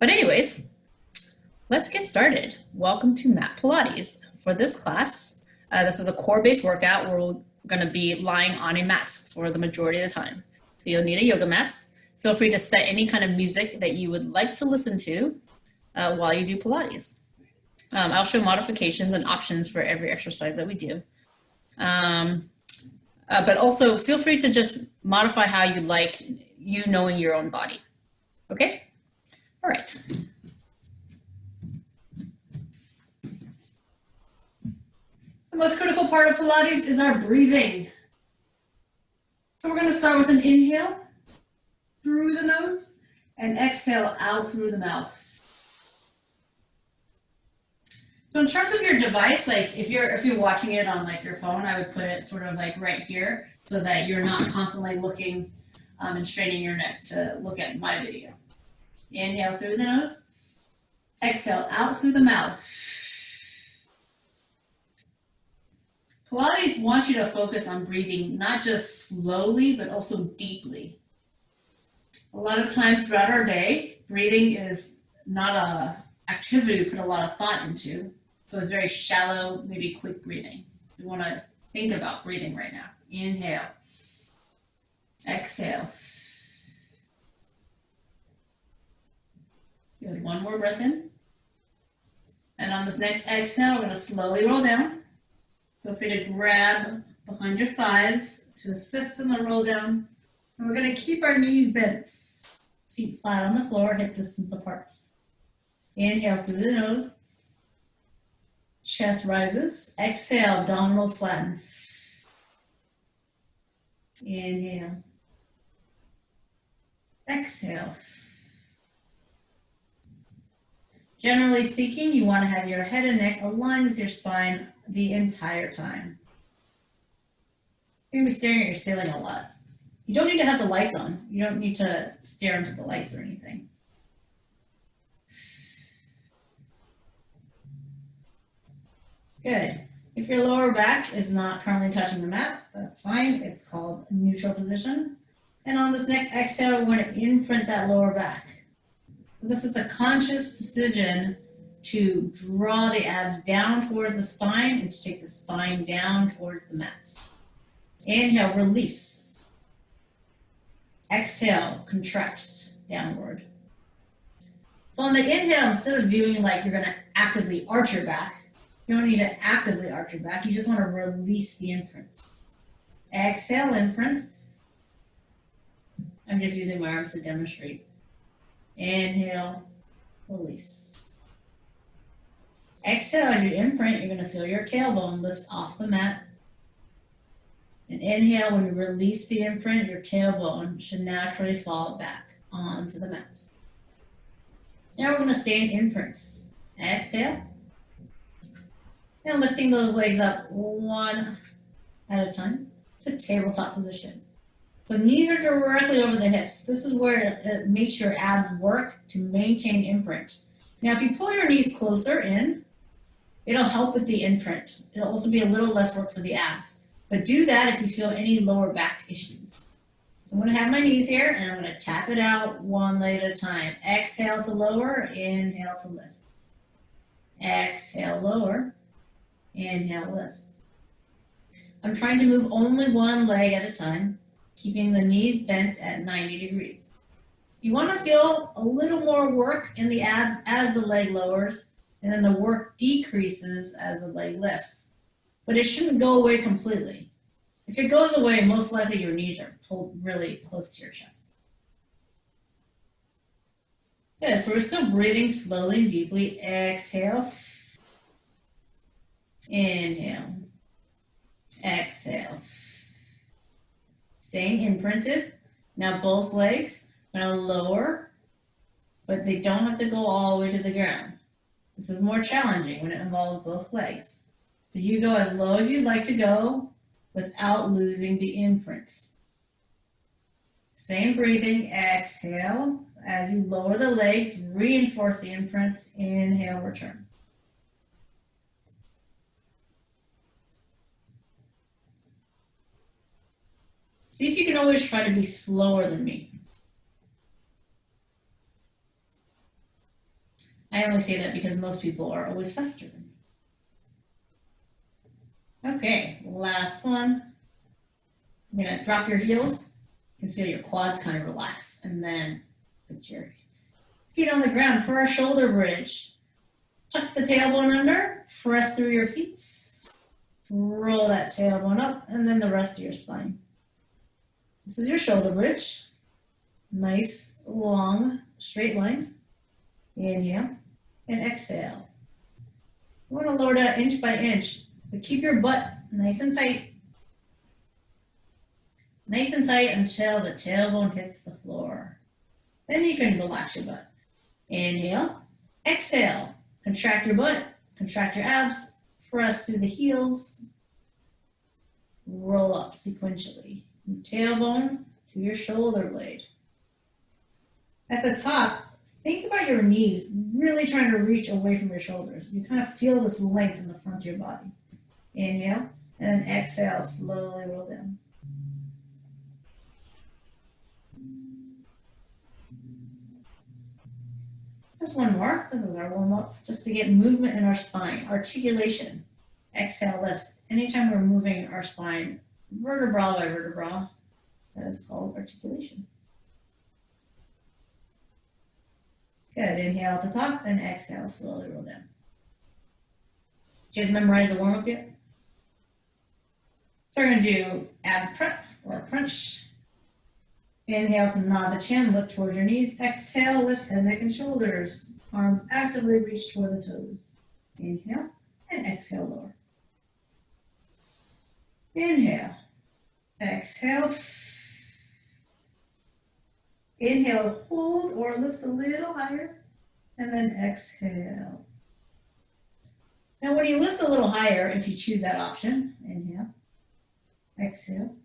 But anyways, let's get started. Welcome to Mat Pilates. For this class, this is a core-based workout where we're going to be lying on a mat for the majority of the time. So you'll need a yoga mat. Feel free to set any kind of music that you would like to listen to while you do Pilates. I'll show modifications and options for every exercise that we do. But also feel free to just modify how you like, you knowing your own body. Okay? All right. The most critical part of Pilates is our breathing. So we're going to start with an inhale through the nose and exhale out through the mouth. So in terms of your device, like if you're watching it on like your phone, I would put it sort of like right here so that you're not constantly looking and straining your neck to look at my video. Inhale through the nose, exhale out through the mouth. Pilates wants you to focus on breathing not just slowly, but also deeply. A lot of times throughout our day, breathing is not an activity we put a lot of thought into. So it's very shallow, maybe quick breathing. So we want to think about breathing right now. Inhale. Exhale. Good. One more breath in. And on this next exhale, we're going to slowly roll down. Feel free to grab behind your thighs to assist in the roll down. And we're going to keep our knees bent. Feet flat on the floor, hip distance apart. Inhale through the nose. Chest rises. Exhale, abdominals flatten. Inhale. Exhale. Generally speaking, you want to have your head and neck aligned with your spine the entire time. You're going to be staring at your ceiling a lot. You don't need to have the lights on. You don't need to stare into the lights or anything. Good. If your lower back is not currently touching the mat, that's fine. It's called neutral position. And on this next exhale, we're going to imprint that lower back. This is a conscious decision to draw the abs down towards the spine and to take the spine down towards the mat. Inhale, release. Exhale, contract downward. So on the inhale, instead of viewing like you're going to actively arch your back, you don't need to actively arch your back. You just want to release the imprints. Exhale, imprint. I'm just using my arms to demonstrate. Inhale, release. Exhale, as you imprint, you're going to feel your tailbone lift off the mat. And inhale, when you release the imprint, your tailbone should naturally fall back onto the mat. Now we're going to stay in imprints. Exhale. And lifting those legs up one at a time to tabletop position. So knees are directly over the hips. This is where it makes your abs work to maintain imprint. Now, if you pull your knees closer in, it'll help with the imprint. It'll also be a little less work for the abs. But do that if you feel any lower back issues. So I'm going to have my knees here, and I'm going to tap it out one leg at a time. Exhale to lower, inhale to lift. Exhale, lower, inhale, lift. I'm trying to move only one leg at a time, keeping the knees bent at 90 degrees. You want to feel a little more work in the abs as the leg lowers, and then the work decreases as the leg lifts. But it shouldn't go away completely. If it goes away, most likely your knees are pulled really close to your chest. Good, so we're still breathing slowly and deeply. Exhale. Inhale. Exhale. Staying imprinted. Now both legs are going to lower, but they don't have to go all the way to the ground. This is more challenging when it involves both legs. So you go as low as you'd like to go without losing the imprints. Same breathing. Exhale. As you lower the legs, reinforce the imprints. Inhale, return. See if you can always try to be slower than me. I only say that because most people are always faster than me. Okay, last one. You're gonna drop your heels. You can feel your quads kind of relax, and then put your feet on the ground for our shoulder bridge. Tuck the tailbone under, press through your feet, roll that tailbone up, and then the rest of your spine. This is your shoulder bridge. Nice, long, straight line. Inhale and exhale. You want to lower that inch by inch, but keep your butt nice and tight. Nice and tight until the tailbone hits the floor. Then you can relax your butt. Inhale, exhale. Contract your butt, contract your abs, press through the heels, roll up sequentially. From tailbone to your shoulder blade. At the top, think about your knees really trying to reach away from your shoulders. You kind of feel this length in the front of your body. Inhale, and then exhale, slowly roll down. Just one more. This is our warm-up, just to get movement in our spine, articulation. Exhale, lift. Anytime we're moving our spine, vertebra by vertebra, that is called articulation. Good. Inhale at the top and exhale, slowly roll down. Did you guys memorize the warm-up yet? So we're going to do ab prep or crunch. Inhale to nod the chin, lift toward your knees. Exhale, lift head, neck, and shoulders. Arms actively reach toward the toes. Inhale and exhale, lower. Inhale. Exhale. Inhale, hold or lift a little higher. And then exhale. Now when you lift a little higher, if you choose that option, inhale, exhale.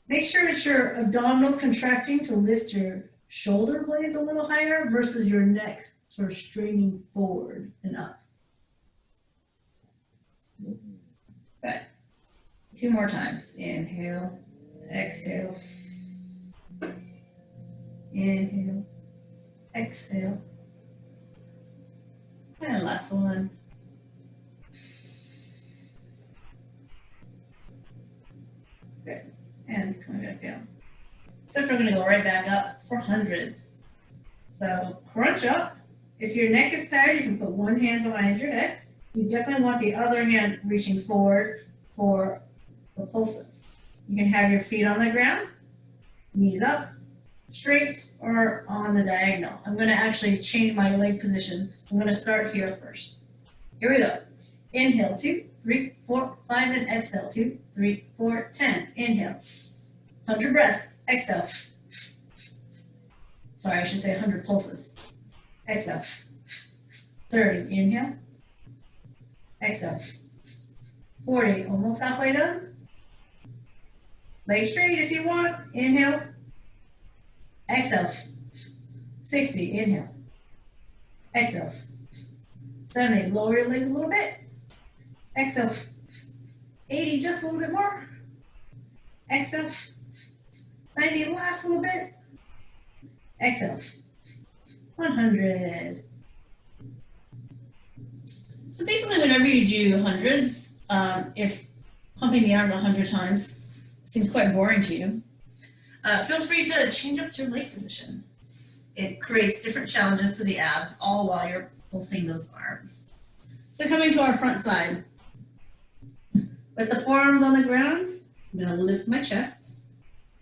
Make sure it's your abdominals contracting to lift your shoulder blades a little higher versus your neck sort of straining forward and up. Good. 2 more times. Inhale, exhale. Inhale, exhale. And last one. Good. And coming back down. So we're going to go right back up for hundreds. So crunch up. If your neck is tired, you can put one hand behind your head. You definitely want the other hand reaching forward for the pulses. You can have your feet on the ground, knees up, straight, or on the diagonal. I'm going to actually change my leg position. I'm going to start here first. Here we go. Inhale, 2, 3, 4, 5, and exhale, 2, 3, 4, 10. Inhale. 100 breaths. Exhale. Sorry, I should say 100 pulses. Exhale. 30. Inhale. Exhale. 40. Almost halfway done. Leg straight if you want. Inhale. Exhale. 60. Inhale. Exhale. 70. Lower your legs a little bit. Exhale. 80. Just a little bit more. Exhale. 90. Last little bit. Exhale. 100. So basically, whenever you do hundreds, if pumping the arms 100 times seems quite boring to you, feel free to change up your leg position. It creates different challenges to the abs, all while you're pulsing those arms. So coming to our front side, with the forearms on the ground, I'm going to lift my chest,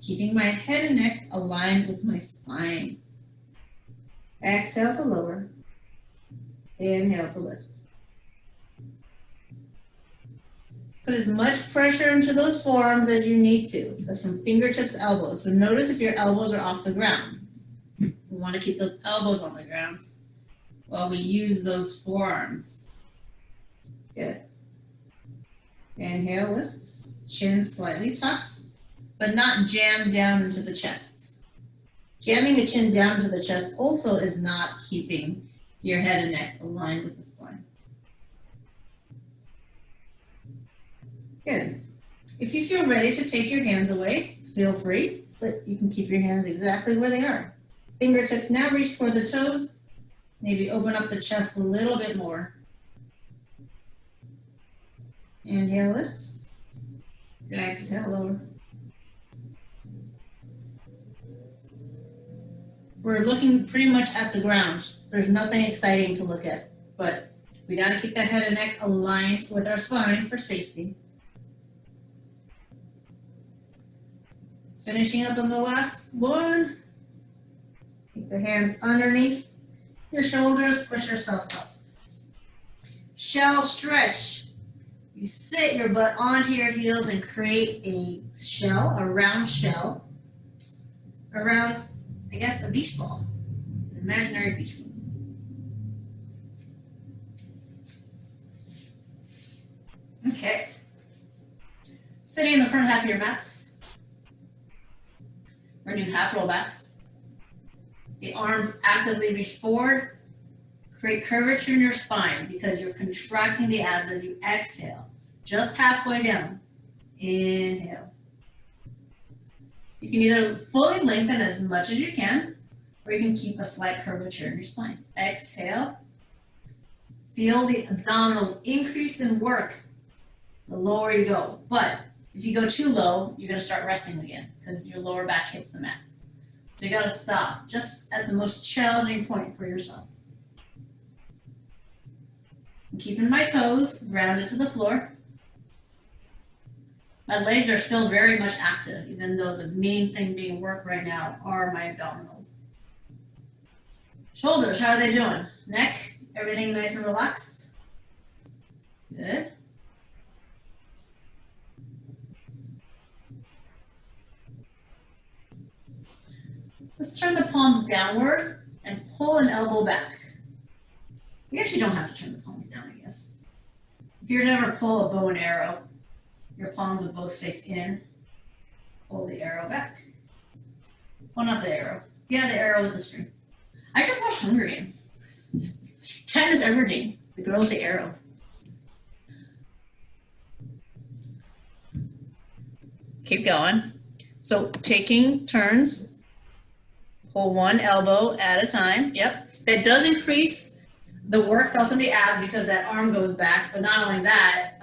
keeping my head and neck aligned with my spine. Exhale to lower. Inhale to lift. Put as much pressure into those forearms as you need to. That's from fingertips to elbows. So notice if your elbows are off the ground. We want to keep those elbows on the ground while we use those forearms. Good. Inhale, lift. Chin slightly tucked, but not jammed down into the chest. Jamming the chin down to the chest also is not keeping your head and neck aligned with the spine. Good. If you feel ready to take your hands away, feel free, but you can keep your hands exactly where they are. Fingertips now reach toward the toes. Maybe open up the chest a little bit more. Inhale, lift. Exhale, lower. We're looking pretty much at the ground. There's nothing exciting to look at, but we got to keep that head and neck aligned with our spine for safety. Finishing up on the last one. Keep the hands underneath your shoulders, push yourself up. Shell stretch. You sit your butt onto your heels and create a shell, a round shell, around, I guess, a beach ball, an imaginary beach ball. Okay. Sitting in the front half of your mats. We're doing half rollbacks. The arms actively reach forward. Create curvature in your spine because you're contracting the abs as you exhale. Just halfway down. Inhale. You can either fully lengthen as much as you can, or you can keep a slight curvature in your spine. Exhale. Feel the abdominals increase in work the lower you go. But if you go too low, you're going to start resting again because your lower back hits the mat. So you got to stop just at the most challenging point for yourself. I'm keeping my toes grounded to the floor. My legs are still very much active, even though the main thing being worked right now are my abdominals. Shoulders, how are they doing? Neck, everything nice and relaxed? Good. Let's turn the palms downwards and pull an elbow back. You actually don't have to turn the palms down, I guess. If you were to ever pull a bow and arrow, your palms would both face in. Pull the arrow back. Well, not the arrow. Yeah, the arrow with the string. I just watched Hunger Games. Katniss Everdeen, the girl with the arrow. Keep going. So taking turns. Pull one elbow at a time. Yep. That does increase the work felt in the ab because that arm goes back. But not only that,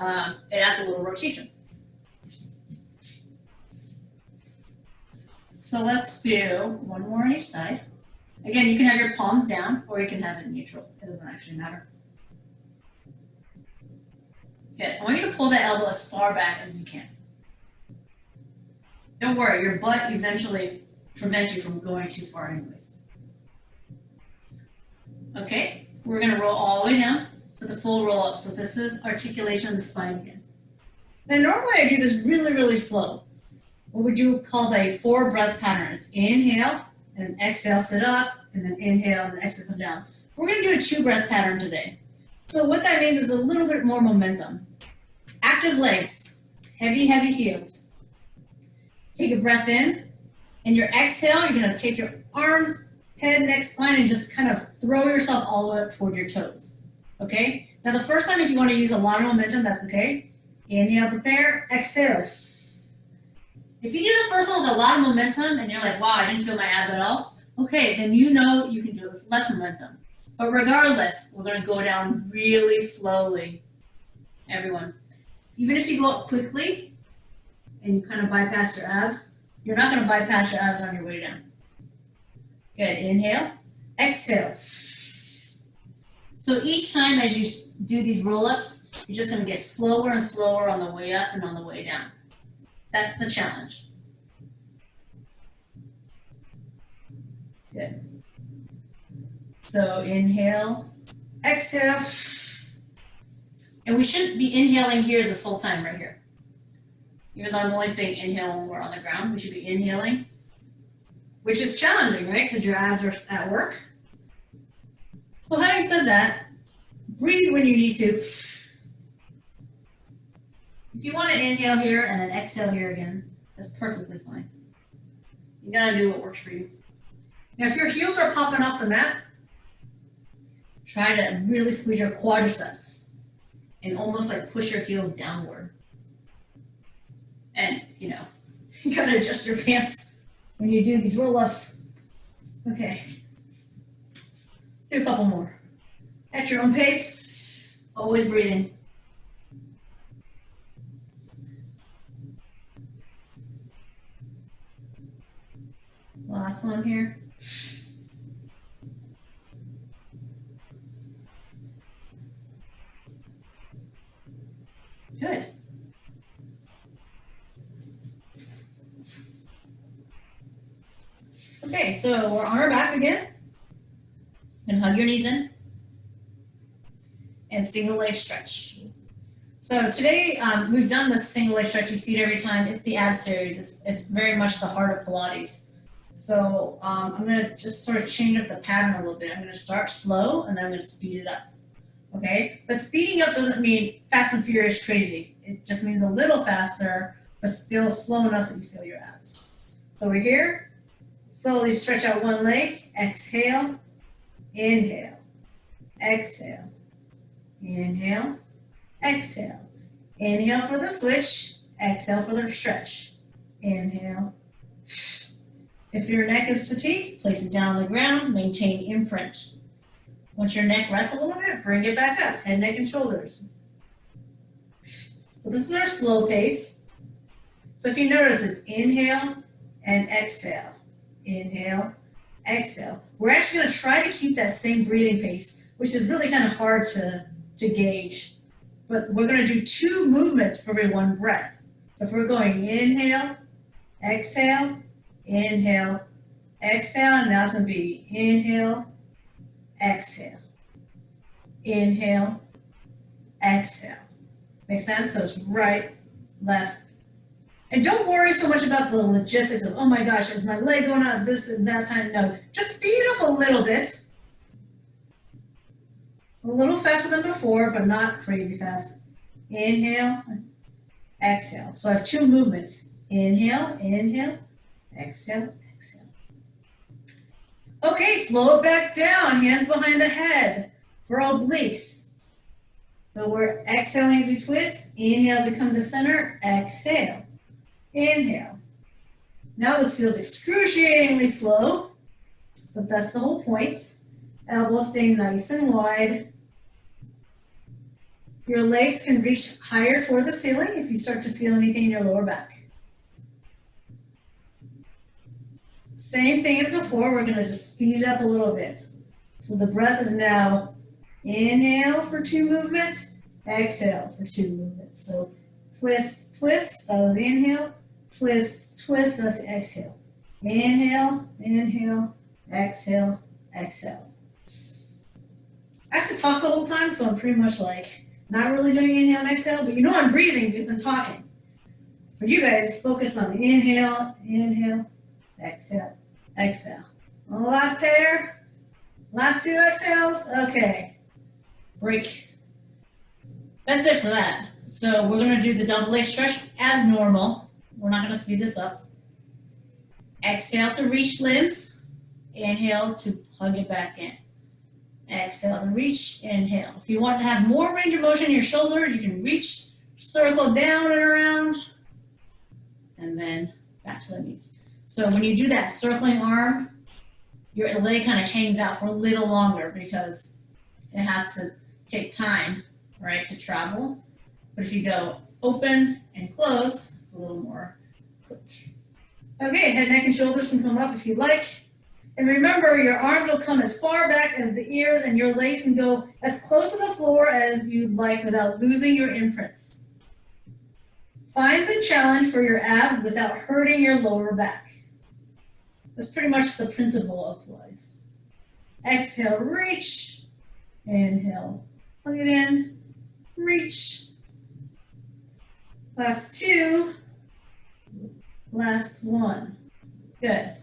it adds a little rotation. So let's do one more on each side. Again, you can have your palms down or you can have it neutral. It doesn't actually matter. Good. I want you to pull that elbow as far back as you can. Don't worry, your butt eventually prevents you from going too far anyways. Okay, we're going to roll all the way down for the full roll up. So this is articulation of the spine again. Now normally I do this really, really slow. What we do called a 4 breath pattern. It's inhale and exhale, sit up, and then inhale and exhale, come down. We're going to do a 2 breath pattern today. So what that means is a little bit more momentum. Active legs, heavy, heavy heels. Take a breath in. And your exhale, you're going to take your arms, head, neck, spine, and just kind of throw yourself all the way up toward your toes. Okay? Now the first time, if you want to use a lot of momentum, that's okay. Inhale, prepare, exhale. If you do the first one with a lot of momentum and you're like, wow, I didn't feel my abs at all, okay, then you know you can do it with less momentum. But regardless, we're going to go down really slowly. Everyone. Even if you go up quickly and you kind of bypass your abs, you're not going to bypass your abs on your way down. Good. Inhale. Exhale. So each time as you do these roll-ups, you're just going to get slower and slower on the way up and on the way down. That's the challenge. Good. So inhale. Exhale. And we shouldn't be inhaling here this whole time right here. Even though I'm only saying inhale when we're on the ground, we should be inhaling, which is challenging, right? Because your abs are at work. So having said that, breathe when you need to. If you want to inhale here and then exhale here again, that's perfectly fine. You gotta do what works for you. Now, if your heels are popping off the mat, try to really squeeze your quadriceps and almost like push your heels downward. And, you know, you gotta adjust your pants when you do these roll-ups. Okay. Do a couple more. At your own pace, always breathing. Last one here. Good. Okay, so we're on our back again. And hug your knees in. And single leg stretch. So today we've done the single leg stretch. You see it every time. It's the ab series. It's very much the heart of Pilates. So I'm going to just sort of change up the pattern a little bit. I'm going to start slow and then I'm going to speed it up. Okay? But speeding up doesn't mean fast and furious crazy. It just means a little faster, but still slow enough that you feel your abs. So we're here. Slowly stretch out one leg. Exhale. Inhale. Exhale. Inhale. Exhale. Inhale for the switch. Exhale for the stretch. Inhale. If your neck is fatigued, place it down on the ground. Maintain imprint. Once your neck rests a little bit, bring it back up. Head, neck, and shoulders. So this is our slow pace. So if you notice, it's inhale and exhale. Inhale, exhale. We're actually going to try to keep that same breathing pace, which is really kind of hard to gauge. But we're going to do 2 movements for every 1 breath. So if we're going inhale, exhale, inhale, exhale, now it's going to be inhale, exhale, inhale, exhale. Make sense? So it's right, left. And don't worry so much about the logistics of, oh my gosh, is my leg going out this and that time? No, just speed it up a little bit. A little faster than before, but not crazy fast. Inhale, exhale. So I have 2 movements. Inhale, inhale, exhale, exhale. Okay, slow it back down. Hands behind the head for obliques. So we're exhaling as we twist. Inhale as we come to center. Exhale. Inhale. Now this feels excruciatingly slow, but that's the whole point. Elbows staying nice and wide. Your legs can reach higher toward the ceiling if you start to feel anything in your lower back. Same thing as before, we're going to just speed it up a little bit. So the breath is now inhale for 2 movements, exhale for 2 movements. So twist, twist, that was inhale, twist, twist, that's exhale. Inhale, inhale, exhale, exhale. I have to talk the whole time, so I'm pretty much like not really doing inhale and exhale, but you know I'm breathing because I'm talking. For you guys, focus on the inhale, inhale, exhale, exhale. On the last pair, last 2 exhales, okay. Break. That's it for that. So we're going to do the double leg stretch as normal. We're not going to speed this up. Exhale to reach limbs. Inhale to hug it back in. Exhale to reach, inhale. If you want to have more range of motion in your shoulders, you can reach, circle down and around, and then back to the knees. So when you do that circling arm, your leg kind of hangs out for a little longer because it has to take time, right, to travel. But if you go open and close, it's a little more quick. Okay, head, neck, and shoulders can come up if you like. And remember, your arms will come as far back as the ears, and your legs can go as close to the floor as you'd like without losing your imprints. Find the challenge for your ab without hurting your lower back. That's pretty much the principle of Pilates. Exhale, reach. Inhale, plug it in, reach. Last 2, last 1. Good.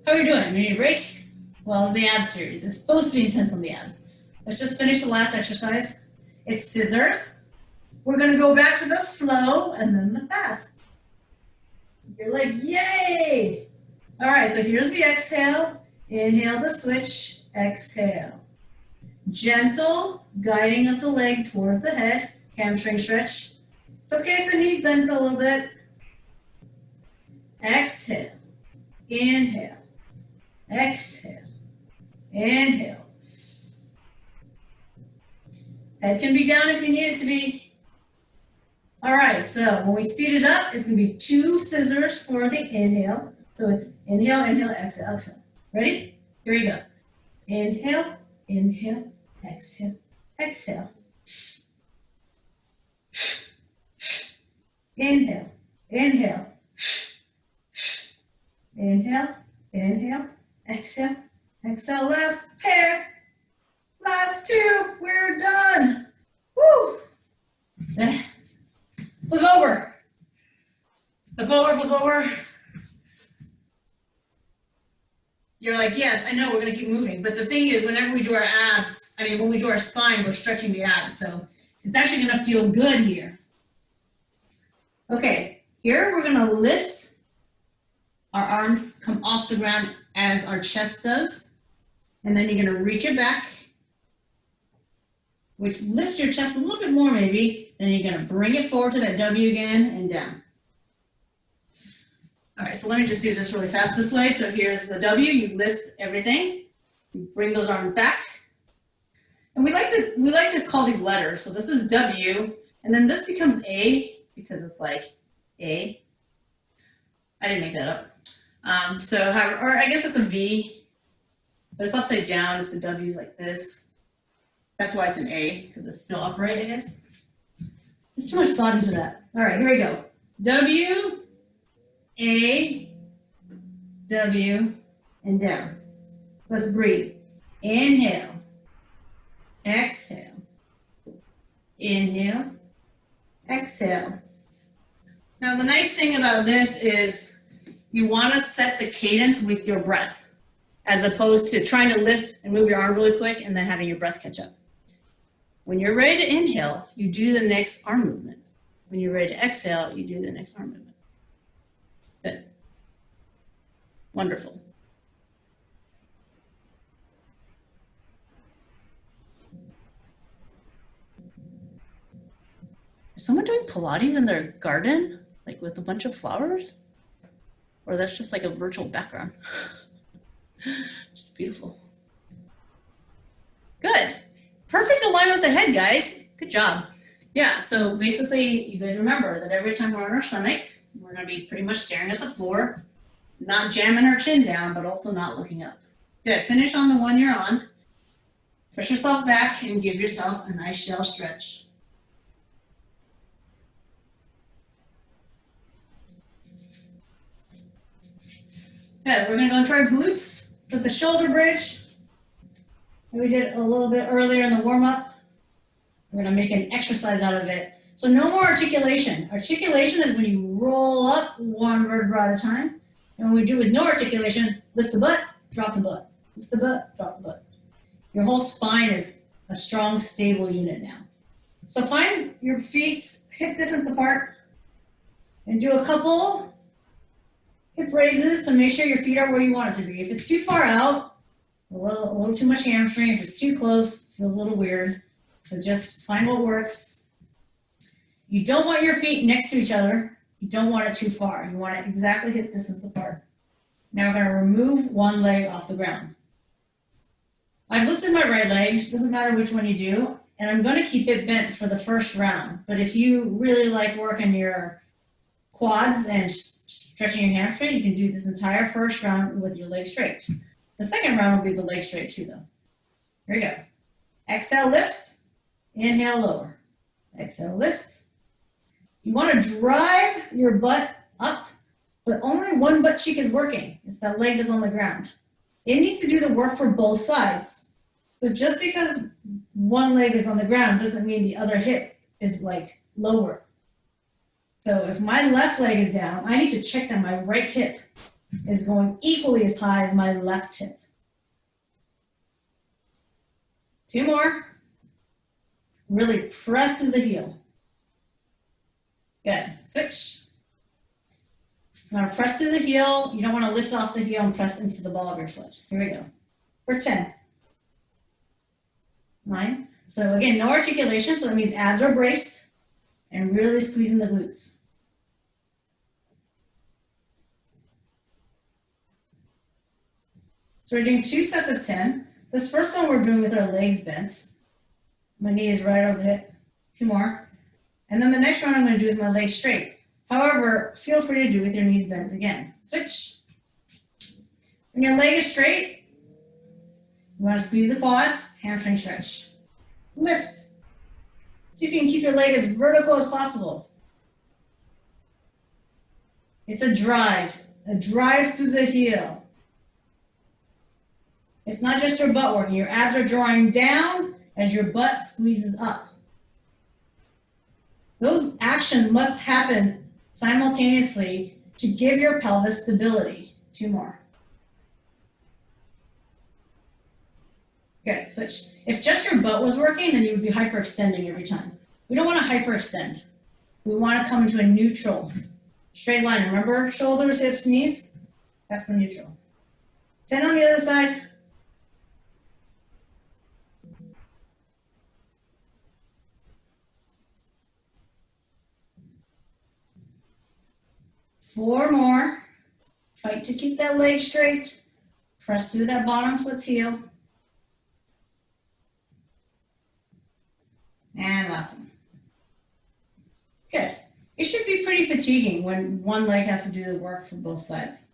How are you doing? You need a break? Well, it's the ab series. It's supposed to be intense on the abs. Let's just finish the last exercise. It's scissors. We're going to go back to the slow and then the fast. You're like, yay! All right, so here's the exhale. Inhale the switch. Exhale. Gentle guiding of the leg towards the head. Hamstring stretch. It's okay if the knees bent a little bit. Exhale. Inhale. Exhale. Inhale. Head can be down if you need it to be. All right, so when we speed it up, it's gonna be 2 scissors for the inhale. So it's inhale, inhale, exhale, exhale. Ready? Here we go. Inhale, inhale, exhale, exhale. Inhale, inhale. Inhale, inhale, exhale, exhale. Last pair. Last 2. We're done. Woo! Flip over. Flip over, flip over. You're like, yes, I know we're gonna keep moving. But the thing is, whenever we do our abs, when we do our spine, we're stretching the abs. So it's actually gonna feel good here. Okay, here we're gonna lift. Our arms come off the ground as our chest does. And then you're gonna reach it back, which lifts your chest a little bit more maybe. Then you're gonna bring it forward to that W again and down. All right, so let me just do this really fast this way. So here's the W, you lift everything, you bring those arms back. And we like to call these letters. So this is W, and then this becomes A because it's like A. I didn't make that up. Or I guess it's a V, but it's upside down if the W is like this. That's why it's an A, because it's still upright, I guess. There's too much thought into that. All right, here we go. W, A, W, and down. Let's breathe. Inhale, exhale, inhale, exhale. Now the nice thing about this is you want to set the cadence with your breath, as opposed to trying to lift and move your arm really quick and then having your breath catch up. When you're ready to inhale, you do the next arm movement. When you're ready to exhale, you do the next arm movement. Good. Wonderful. Is someone doing Pilates in their garden, like with a bunch of flowers? Or that's just like a virtual background? Just beautiful. Good. Perfect alignment with the head, guys. Good job. Yeah, so basically, you guys remember that every time we're on our stomach, we're going to be pretty much staring at the floor, not jamming our chin down, but also not looking up. Good. Finish on the one you're on. Push yourself back and give yourself a nice shell stretch. Good. We're going to go into our glutes. So the shoulder bridge that we did a little bit earlier in the warm-up. We're going to make an exercise out of it. So no more articulation. Articulation is when you roll up one vertebra at a time. And when we do with no articulation, lift the butt, drop the butt. Lift the butt, drop the butt. Your whole spine is a strong, stable unit now. So find your feet hip distance apart and do a couple hip raises to make sure your feet are where you want it to be. If it's too far out, a little too much hamstring. If it's too close, it feels a little weird. So just find what works. You don't want your feet next to each other. You don't want it too far. You want it exactly hip distance apart. Now we're going to remove one leg off the ground. I've lifted my right leg. It doesn't matter which one you do. And I'm going to keep it bent for the first round. But if you really like working your quads and stretching your hamstring, you can do this entire first round with your legs straight. The second round will be the legs straight too, though. Here we go. Exhale, lift. Inhale, lower. Exhale, lift. You want to drive your butt up, but only one butt cheek is working. It's that leg is on the ground. It needs to do the work for both sides. So just because one leg is on the ground doesn't mean the other hip is like lower. So if my left leg is down, I need to check that my right hip is going equally as high as my left hip. 2 more. Really press to the heel. Good. Switch. You want to press through the heel. You don't want to lift off the heel and press into the ball of your foot. Here we go. For 10. 9. So again, no articulation, so that means abs are braced and really squeezing the glutes. So we're doing 2 sets of 10. This first one we're doing with our legs bent. My knee is right over the hip. 2 more. And then the next one I'm going to do with my legs straight. However, feel free to do with your knees bent again. Switch. When your leg is straight, you want to squeeze the quads, hamstring stretch. Lift. See if you can keep your leg as vertical as possible. It's a drive through the heel. It's not just your butt working. Your abs are drawing down as your butt squeezes up. Those actions must happen simultaneously to give your pelvis stability. 2 more. Good, switch. If just your butt was working, then you would be hyperextending every time. We don't want to hyperextend. We want to come into a neutral, straight line. Remember, shoulders, hips, knees? That's the neutral. 10 on the other side. Four more. Fight to keep that leg straight. Press through that bottom foot's heel. And last one. Good. It should be pretty fatiguing when one leg has to do the work for both sides.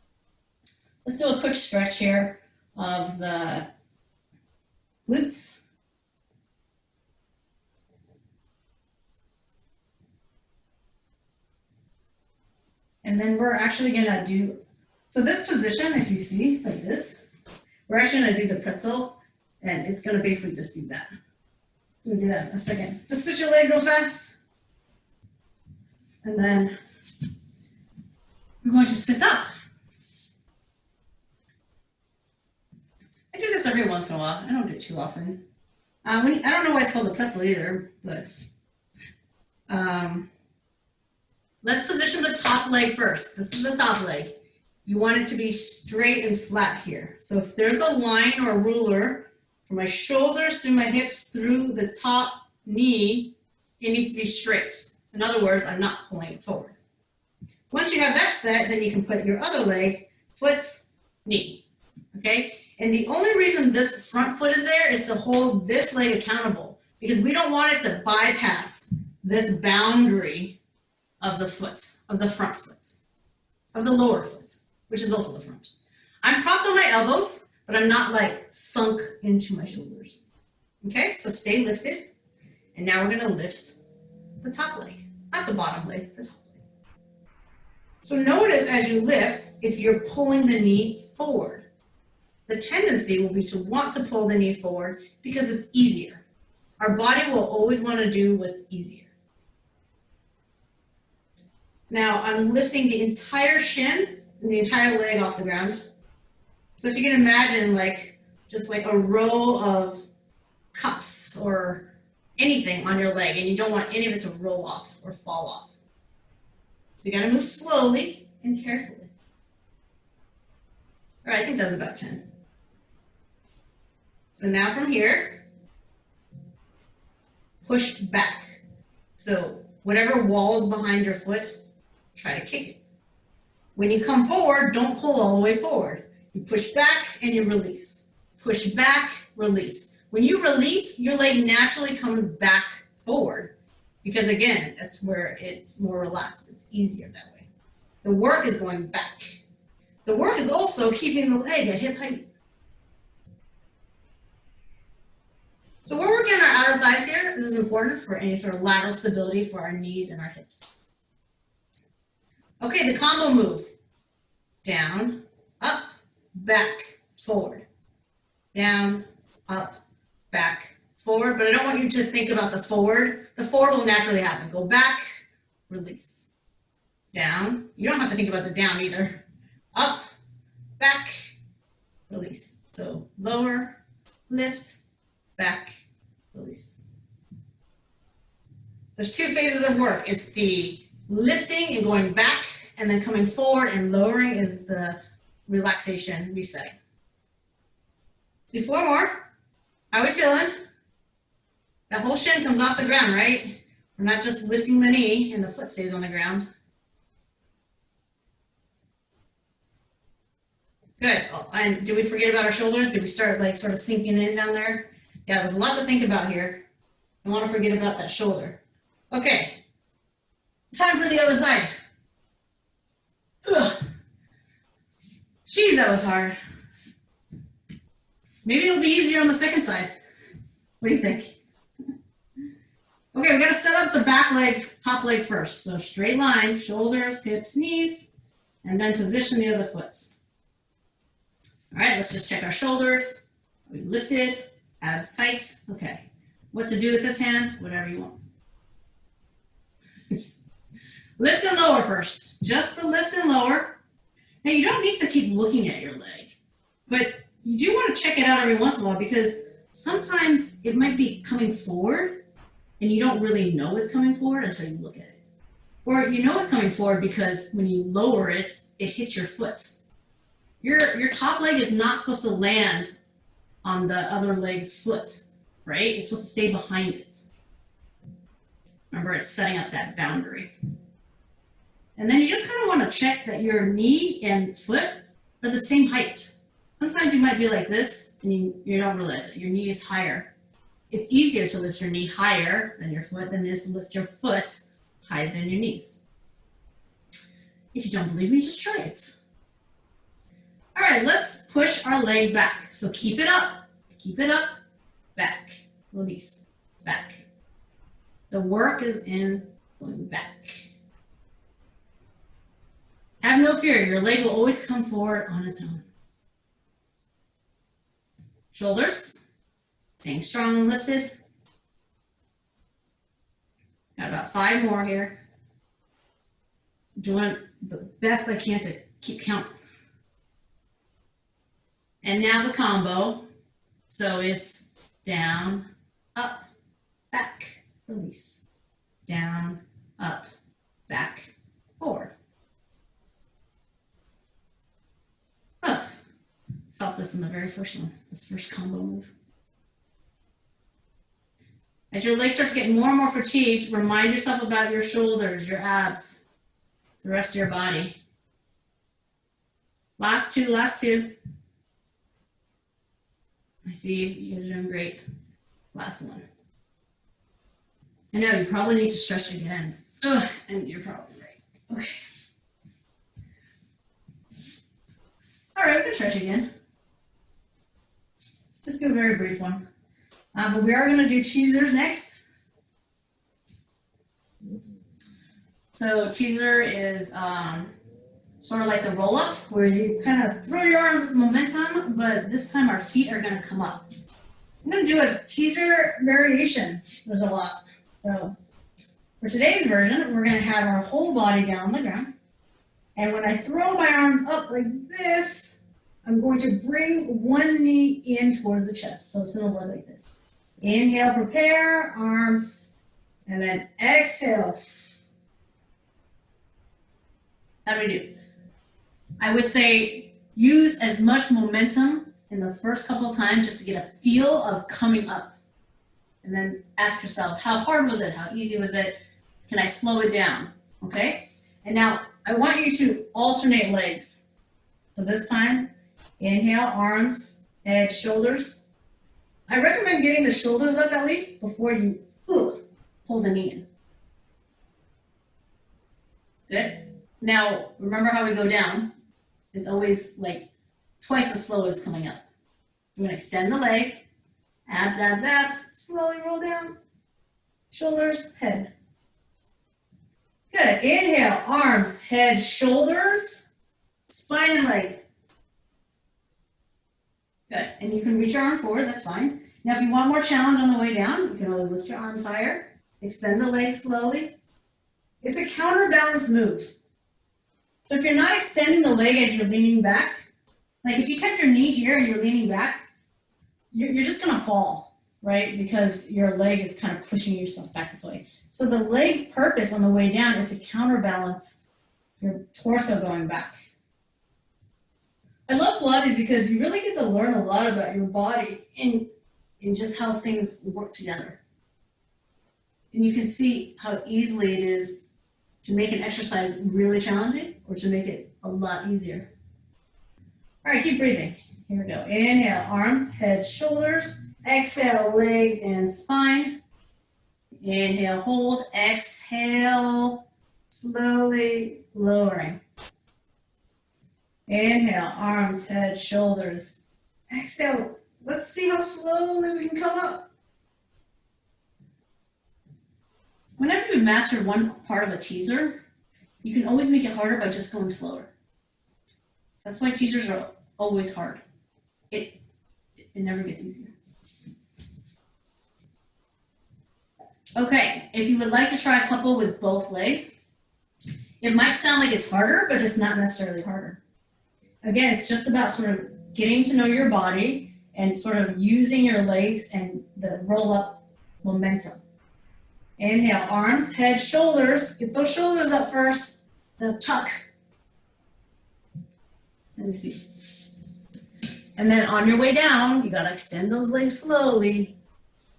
Let's do a quick stretch here of the glutes. And then we're actually gonna do, so this position, if you see, like this, we're actually gonna do the pretzel, and it's gonna basically just do that. We'll do that in a second. Just switch your leg real fast. And then we're going to sit up. I do this every once in a while. I don't do it too often. I don't know why it's called the pretzel either, but let's position the top leg first. This is the top leg. You want it to be straight and flat here. So if there's a line or a ruler from my shoulders through my hips through the top knee, it needs to be straight. In other words, I'm not pulling it forward. Once you have that set, then you can put your other leg, foot, knee, okay? And the only reason this front foot is there is to hold this leg accountable, because we don't want it to bypass this boundary of the foot, of the front foot, of the lower foot, which is also the front. I'm propped on my elbows, but I'm not like sunk into my shoulders. Okay, so stay lifted. And now we're gonna lift the top leg, not the bottom leg, the top leg. So notice as you lift, if you're pulling the knee forward, the tendency will be to want to pull the knee forward because it's easier. Our body will always want to do what's easier. Now I'm lifting the entire shin and the entire leg off the ground. So if you can imagine just like a row of cups or anything on your leg, and you don't want any of it to roll off or fall off. So you gotta move slowly and carefully. All right, I think that's about 10. So now from here, push back. So whatever wall's behind your foot, try to kick it. When you come forward, don't pull all the way forward. You push back and you release. Push back, release. When you release, your leg naturally comes back forward because, again, that's where it's more relaxed. It's easier that way. The work is going back. The work is also keeping the leg at hip height. So we're working on our outer thighs here. This is important for any sort of lateral stability for our knees and our hips. Okay, the combo move. Down, up, back, forward. Down, up, back, forward, but I don't want you to think about the forward. The forward will naturally happen. Go back, release. Down. You don't have to think about the down either. Up, back, release. So lower, lift, back, release. There's 2 phases of work. It's the lifting and going back, and then coming forward and lowering is the relaxation, resetting. Do 4 more. How are we feeling? That whole shin comes off the ground, right? We're not just lifting the knee and the foot stays on the ground. Good. Oh, and did we forget about our shoulders? Did we start like sort of sinking in down there? Yeah, there's a lot to think about here. I want to forget about that shoulder. Okay. Time for the other side. Ugh. Jeez, that was hard. Maybe it'll be easier on the second side. What do you think? Okay, we got to set up the back leg, top leg first. So straight line, shoulders, hips, knees, and then position the other foot. All right, let's just check our shoulders. We lifted, abs tight. Okay, what to do with this hand? Whatever you want. Lift and lower first. Just the lift and lower. Now you don't need to keep looking at your leg, but you do want to check it out every once in a while because sometimes it might be coming forward and you don't really know it's coming forward until you look at it. Or you know it's coming forward because when you lower it, it hits your foot. Your top leg is not supposed to land on the other leg's foot, right? It's supposed to stay behind it. Remember, it's setting up that boundary. And then you just kind of want to check that your knee and foot are the same height. Sometimes you might be like this and you don't realize it. Your knee is higher. It's easier to lift your knee higher than your foot than it is to lift your foot higher than your knees. If you don't believe me, just try it. All right, let's push our leg back. So keep it up, back, release, back. The work is in going back. Have no fear, your leg will always come forward on its own. Shoulders, staying strong and lifted. Got about 5 more here. Doing the best I can to keep count. And now the combo. So it's down, up, back, release. Down, up, back, forward. Oh, felt this in the very first one, this first combo move. As your legs start to get more and more fatigued, remind yourself about your shoulders, your abs, the rest of your body. Last two. I see you guys are doing great. Last one. I know you probably need to stretch again. Ugh, and you're probably right. Okay. All right, we can stretch again. Let's just do a very brief one. But we are going to do teasers next. So teaser is sort of like the roll up where you kind of throw your arms with momentum, but this time our feet are going to come up. I'm going to do a teaser variation. There's a lot. So for today's version, we're going to have our whole body down on the ground. And when I throw my arms up like this, I'm going to bring one knee in towards the chest. So it's going to look like this. Inhale, prepare, arms, and then exhale. How do we do? I would say use as much momentum in the first couple of times just to get a feel of coming up. And then ask yourself, how hard was it? How easy was it? Can I slow it down? Okay? And now I want you to alternate legs. So this time, inhale, arms, head, shoulders. I recommend getting the shoulders up at least before you pull the knee in. Good. Now, remember how we go down. It's always like twice as slow as coming up. You're going to extend the leg. Abs, abs, abs. Slowly roll down. Shoulders, head. Good. Inhale, arms, head, shoulders, spine and leg. Good. And you can reach your arm forward. That's fine. Now, if you want more challenge on the way down, you can always lift your arms higher. Extend the leg slowly. It's a counterbalance move. So if you're not extending the leg as you're leaning back, like if you kept your knee here and you're leaning back, you're just going to fall, right? Because your leg is kind of pushing yourself back this way. So the leg's purpose on the way down is to counterbalance your torso going back. I love Pilates because you really get to learn a lot about your body in just how things work together. And you can see how easily it is to make an exercise really challenging or to make it a lot easier. All right, keep breathing. Here we go. Inhale, arms, head, shoulders. Exhale, legs and spine. Inhale, hold. Exhale, slowly lowering. Inhale, arms, head, shoulders. Exhale. Let's see how slowly we can come up. Whenever you've mastered one part of a teaser, you can always make it harder by just going slower. That's why teasers are always hard. It never gets easier. Okay, if you would like to try a couple with both legs, it might sound like it's harder, but it's not necessarily harder. Again, it's just about sort of getting to know your body and sort of using your legs and the roll up momentum. Inhale, arms, head, shoulders. Get those shoulders up first. Now tuck. Let me see. And then on your way down, you gotta extend those legs slowly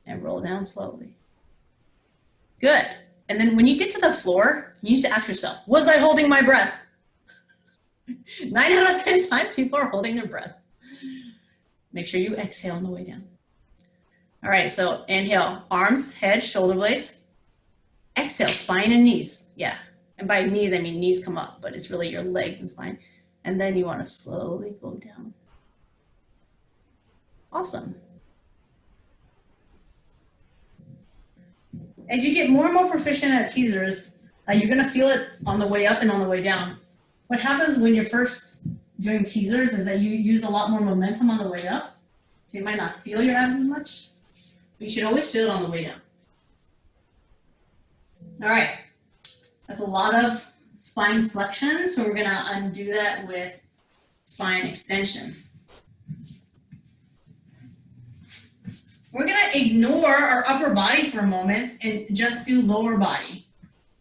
and roll down slowly. Good. And then when you get to the floor, you need to ask yourself, was I holding my breath? 9 out of 10 times people are holding their breath. Make sure you exhale on the way down. All right, so inhale, arms, head, shoulder blades. Exhale, spine and knees. Yeah, and by knees, I mean knees come up, but it's really your legs and spine. And then you want to slowly go down. Awesome. As you get more and more proficient at teasers, you're going to feel it on the way up and on the way down. What happens when you're first doing teasers is that you use a lot more momentum on the way up. So you might not feel your abs as much, but you should always feel it on the way down. All right, that's a lot of spine flexion, so we're gonna undo that with spine extension. We're gonna ignore our upper body for a moment and just do lower body.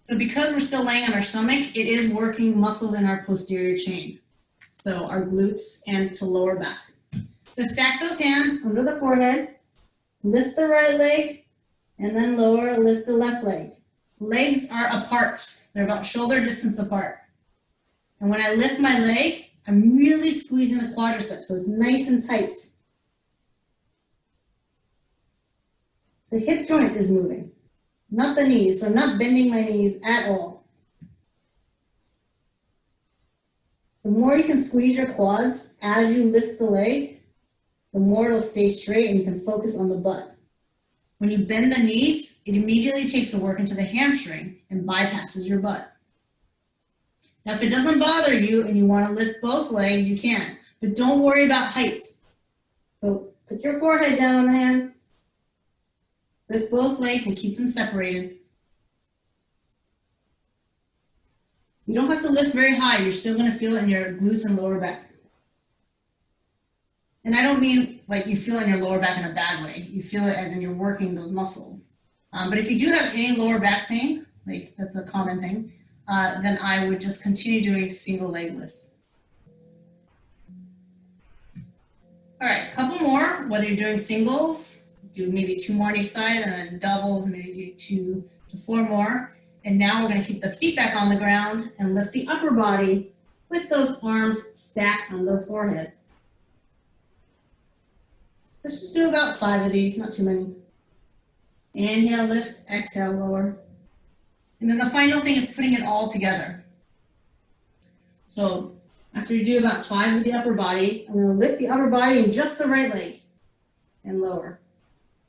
So because we're still laying on our stomach, it is working muscles in our posterior chain. So our glutes and to lower back. So stack those hands under the forehead, lift the right leg, and then lower, lift the left leg. Legs are apart. They're about shoulder distance apart. And when I lift my leg, I'm really squeezing the quadriceps, so it's nice and tight. The hip joint is moving, not the knees, so I'm not bending my knees at all. The more you can squeeze your quads as you lift the leg, the more it'll stay straight and you can focus on the butt. When you bend the knees, it immediately takes the work into the hamstring and bypasses your butt. Now, if it doesn't bother you and you want to lift both legs, you can, but don't worry about height. So put your forehead down on the hands, lift both legs and keep them separated. You don't have to lift very high. You're still going to feel it in your glutes and lower back. And I don't mean like you feel it in your lower back in a bad way. You feel it as in you're working those muscles. But if you do have any lower back pain, like that's a common thing, then I would just continue doing single leg lifts. All right, a couple more, whether you're doing singles, do maybe 2 more on each side, and then doubles, maybe do 2 to 4 more. And now we're gonna keep the feet back on the ground and lift the upper body with those arms stacked on the forehead. Let's just do about 5 of these, not too many. Inhale, lift, exhale, lower. And then the final thing is putting it all together. So after you do about 5 with the upper body, I'm gonna lift the upper body in just the right leg and lower.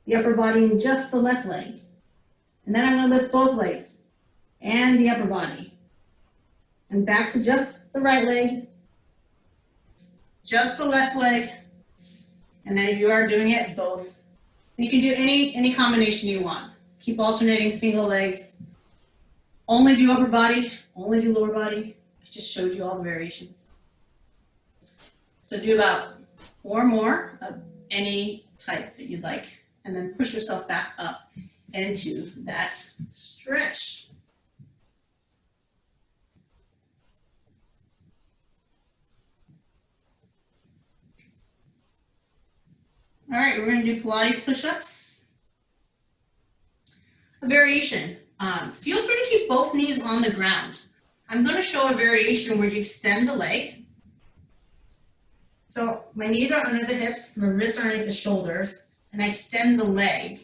The upper body in just the left leg. And then I'm gonna lift both legs and the upper body. And back to just the right leg, just the left leg, and then if you are doing it, both. You can do any combination you want. Keep alternating single legs. Only do upper body, only do lower body. I just showed you all the variations. So do about 4 more of any type that you'd like, and then push yourself back up into that stretch. All right, we're gonna do Pilates push-ups. A variation. Feel free to keep both knees on the ground. I'm gonna show a variation where you extend the leg. So my knees are under the hips, my wrists are underneath the shoulders, and I extend the leg.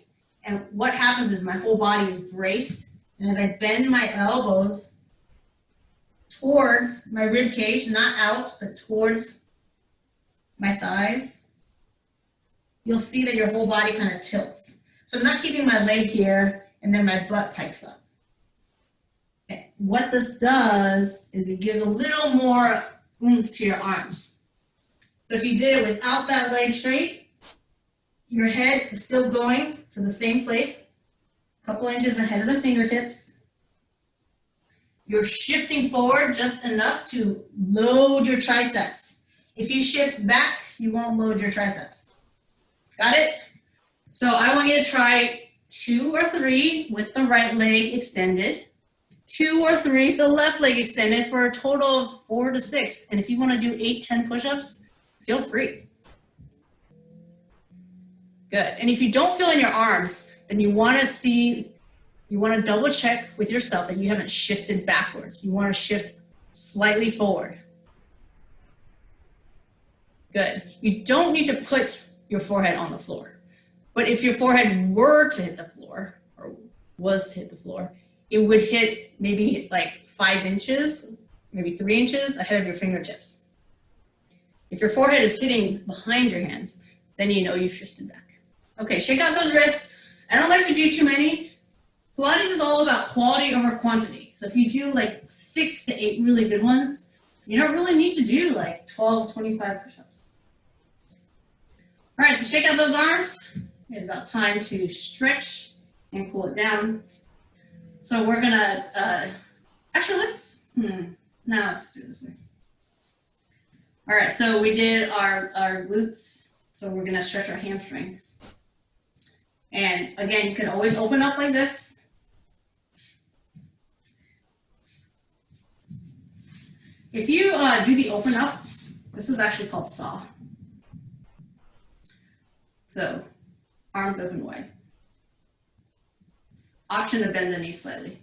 And what happens is my whole body is braced, and as I bend my elbows towards my rib cage, not out, but towards my thighs, you'll see that your whole body kind of tilts. So I'm not keeping my leg here, and then my butt pikes up. What this does is it gives a little more oomph to your arms. So if you did it without that leg straight, your head is still going to the same place, a couple inches ahead of the fingertips. You're shifting forward just enough to load your triceps. If you shift back, you won't load your triceps. Got it? So I want you to try 2 or 3 with the right leg extended, 2 or 3 with the left leg extended for a total of 4 to 6. And if you want to do 8, 10 push-ups, feel free. Good. And if you don't feel in your arms, then you want to double check with yourself that you haven't shifted backwards. You want to shift slightly forward. Good. You don't need to put your forehead on the floor. But if your forehead were to hit the floor, or was to hit the floor, it would hit maybe like 5 inches, maybe 3 inches ahead of your fingertips. If your forehead is hitting behind your hands, then you know you've shifted back. Okay, shake out those wrists. I don't like to do too many. Pilates is all about quality over quantity. So if you do like 6 to 8 really good ones, you don't really need to do like 12, 25 push-ups. All right, so shake out those arms. It's about time to stretch and cool it down. So we're gonna, actually let's do it this way. All right, so we did our glutes. So we're gonna stretch our hamstrings. And again, you can always open up like this. If you do the open up, this is actually called saw. So arms open wide. Option to bend the knees slightly.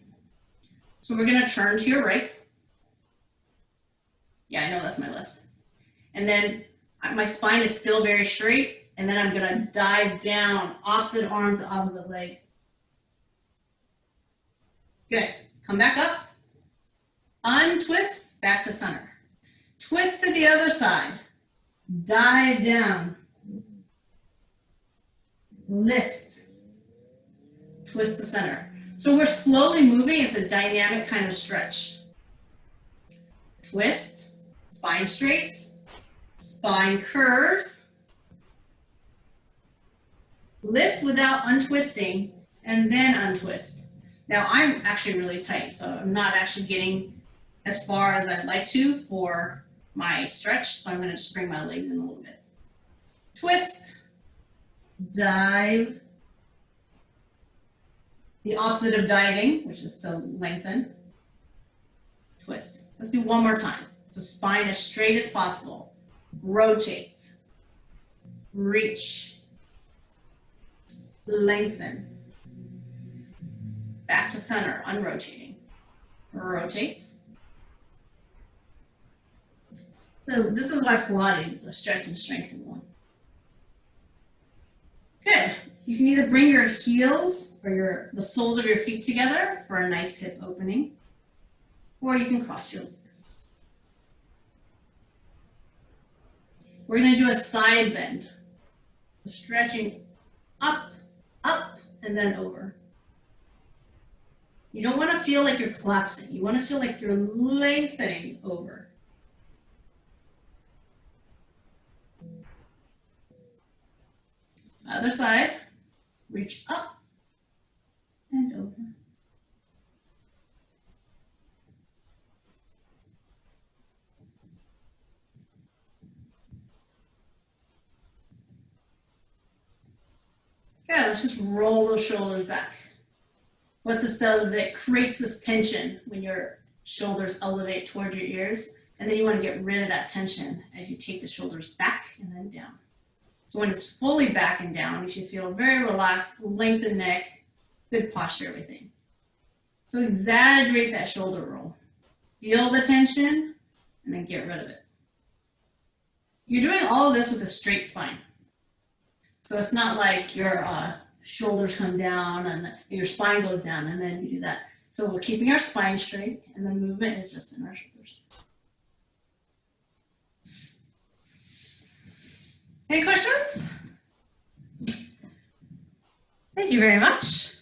So we're gonna turn to your right. Yeah, I know that's my left. And then my spine is still very straight, and then I'm gonna dive down, opposite arm to opposite leg. Good, come back up. Untwist, back to center. Twist to the other side. Dive down. Lift. Twist the center. So we're slowly moving. It's a dynamic kind of stretch. Twist, spine straight, spine curves. Lift without untwisting, and then untwist. Now I'm actually really tight, so I'm not actually getting as far as I'd like to for my stretch, so I'm going to just bring my legs in a little bit. Twist, dive. The opposite of diving, which is to lengthen. Twist. Let's do one more time. So spine as straight as possible. Rotate. Reach. Lengthen. Back to center, unrotating. Rotate. So this is why Pilates is the stretch and strengthen one. Good. You can either bring your heels or the soles of your feet together for a nice hip opening, or you can cross your legs. We're going to do a side bend. So stretching up, up, and then over. You don't want to feel like you're collapsing. You want to feel like you're lengthening over. Other side. Reach up and over. Good, let's just roll those shoulders back. What this does is it creates this tension when your shoulders elevate toward your ears, and then you want to get rid of that tension as you take the shoulders back and then down. So when it's fully back and down, you should feel very relaxed, lengthened neck, good posture, everything. So exaggerate that shoulder roll. Feel the tension, and then get rid of it. You're doing all of this with a straight spine. So it's not like your shoulders come down and your spine goes down and then you do that. So we're keeping our spine straight and the movement is just in our shoulders. Any questions? Thank you very much.